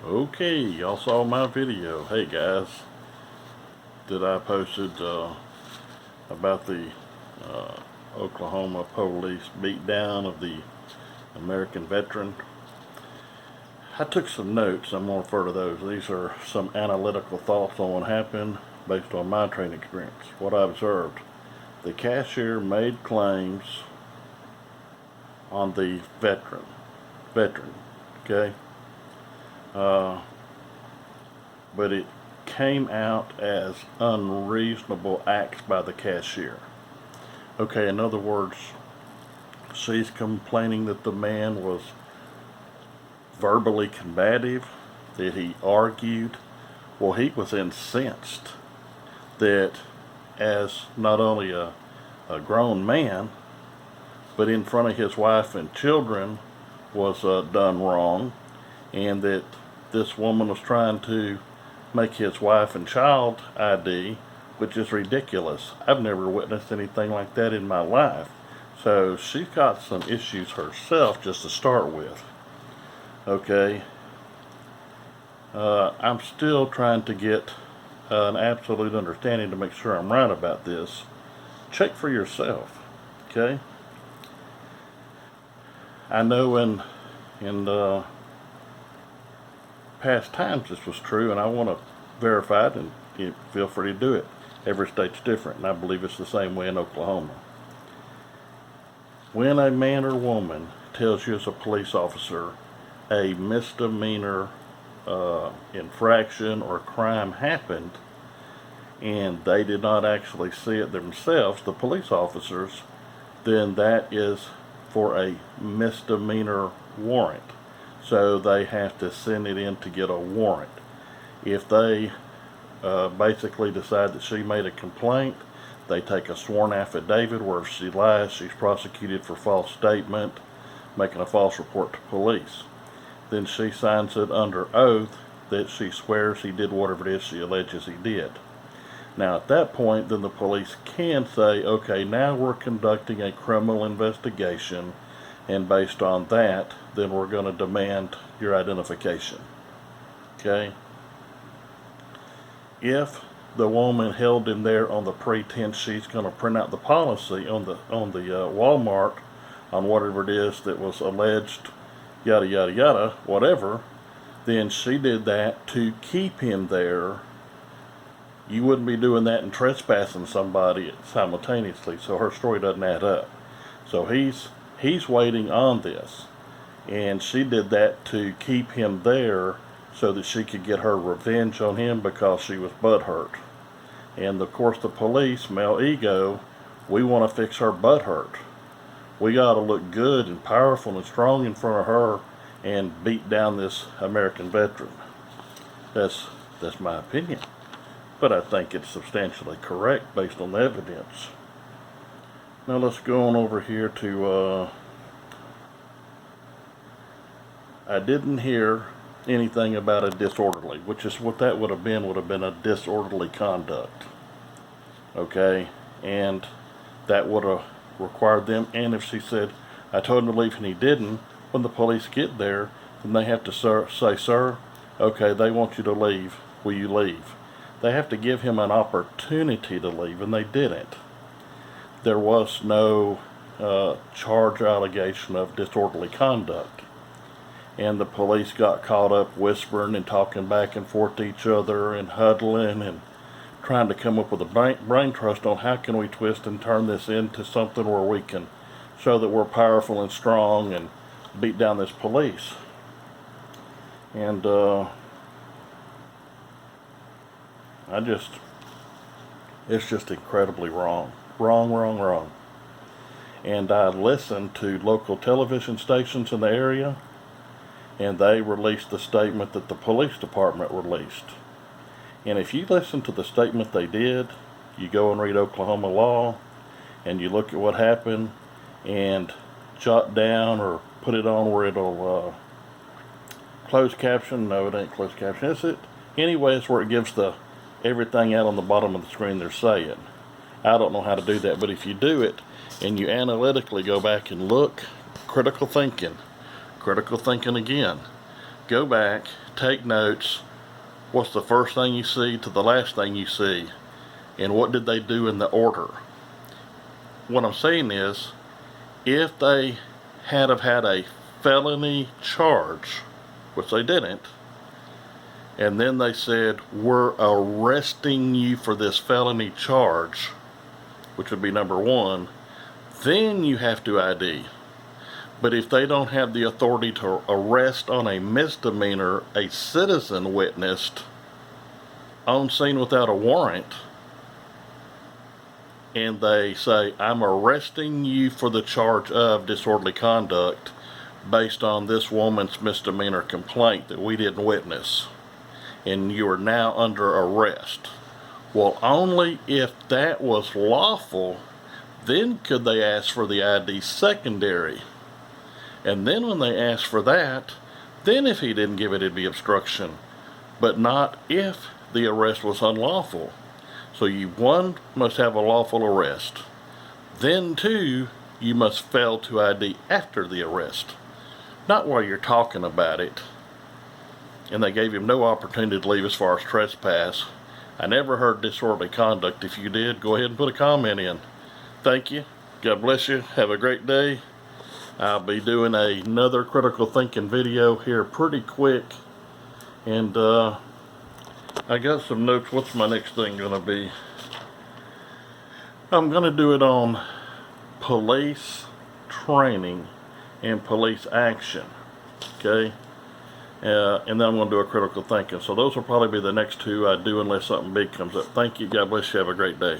Okay, y'all saw my video. Hey guys, that I posted about the Oklahoma police beatdown of the American veteran. I took some notes. I'm going to refer to those. These are some analytical thoughts on what happened based on my training experience. What I observed. The cashier made claims on the veteran, okay? But it came out as unreasonable acts by the cashier. Okay, in other words, she's complaining that the man was verbally combative, that he argued. Well, he was incensed that as not only a grown man, but in front of his wife and children was done wrong, and that this woman was trying to make his wife and child ID, which is ridiculous. I've never witnessed anything like that in my life. So she's got some issues herself just to start with. Okay. I'm still trying to get an absolute understanding to make sure I'm right about this. Check for yourself. Okay. I know in past times this was true, and I want to verify it, and you feel free to do it. Every state's different, and I believe it's the same way in Oklahoma. When a man or woman tells you as a police officer a misdemeanor infraction or crime happened, and they did not actually see it themselves, the police officers, then that is for a misdemeanor warrant. So they have to send it in to get a warrant. If they basically decide that she made a complaint, they take a sworn affidavit where if she lies, she's prosecuted for false statement, making a false report to police. Then she signs it under oath that she swears he did whatever it is she alleges he did. Now at that point, then the police can say, okay, now we're conducting a criminal investigation, and based on that, then we're going to demand your identification. Okay? If the woman held him there on the pretense she's going to print out the policy on the Walmart on whatever it is that was alleged, yada yada yada, whatever, then she did that to keep him there. You wouldn't be doing that and trespassing somebody simultaneously, so her story doesn't add up. So he's waiting on this, and she did that to keep him there so that she could get her revenge on him because she was butthurt. And of course the police, male ego, we want to fix her butthurt. We got to look good and powerful and strong in front of her and beat down this American veteran. That's my opinion, but I think it's substantially correct based on the evidence. Now let's go on over here to, I didn't hear anything about a disorderly, which is what that would have been a disorderly conduct. Okay, and that would have required them, and if she said, I told him to leave and he didn't, when the police get there, then they have to say, sir, okay, they want you to leave, will you leave? They have to give him an opportunity to leave, and they didn't. There was no charge or allegation of disorderly conduct. And the police got caught up whispering and talking back and forth to each other and huddling and trying to come up with a brain trust on how can we twist and turn this into something where we can show that we're powerful and strong and beat down this police. And it's just incredibly wrong. Wrong. And I listened to local television stations in the area, and they released the statement that the police department released. And if you listen to the statement they did, you go and read Oklahoma law, and you look at what happened, and jot down or put it on where it'll closed caption. No, it ain't closed caption, is it? Anyway, it's where it gives the everything out on the bottom of the screen they're saying. I don't know how to do that, but if you do it and you analytically go back and look, critical thinking again, go back, take notes. What's the first thing you see to the last thing you see? And what did they do in the order? What I'm saying is, if they had have had a felony charge, which they didn't, and then they said, we're arresting you for this felony charge, which would be number one, then you have to ID. But if they don't have the authority to arrest on a misdemeanor a citizen witnessed on scene without a warrant, and they say, I'm arresting you for the charge of disorderly conduct based on this woman's misdemeanor complaint that we didn't witness, and you are now under arrest. Well, only if that was lawful, then could they ask for the ID secondary. And then when they asked for that, then if he didn't give it, it'd be obstruction. But not if the arrest was unlawful. So you, one, must have a lawful arrest. Then, two, you must fail to ID after the arrest. Not while you're talking about it. And they gave him no opportunity to leave as far as trespass. I never heard disorderly conduct. If you did, go ahead and put a comment in. Thank you. God bless you. Have a great day. I'll be doing another critical thinking video here pretty quick. And I got some notes. What's my next thing going to be? I'm going to do it on police training and police action. Okay? And then I'm going to do a critical thinking. So those will probably be the next two I do unless something big comes up. Thank you. God bless you. Have a great day.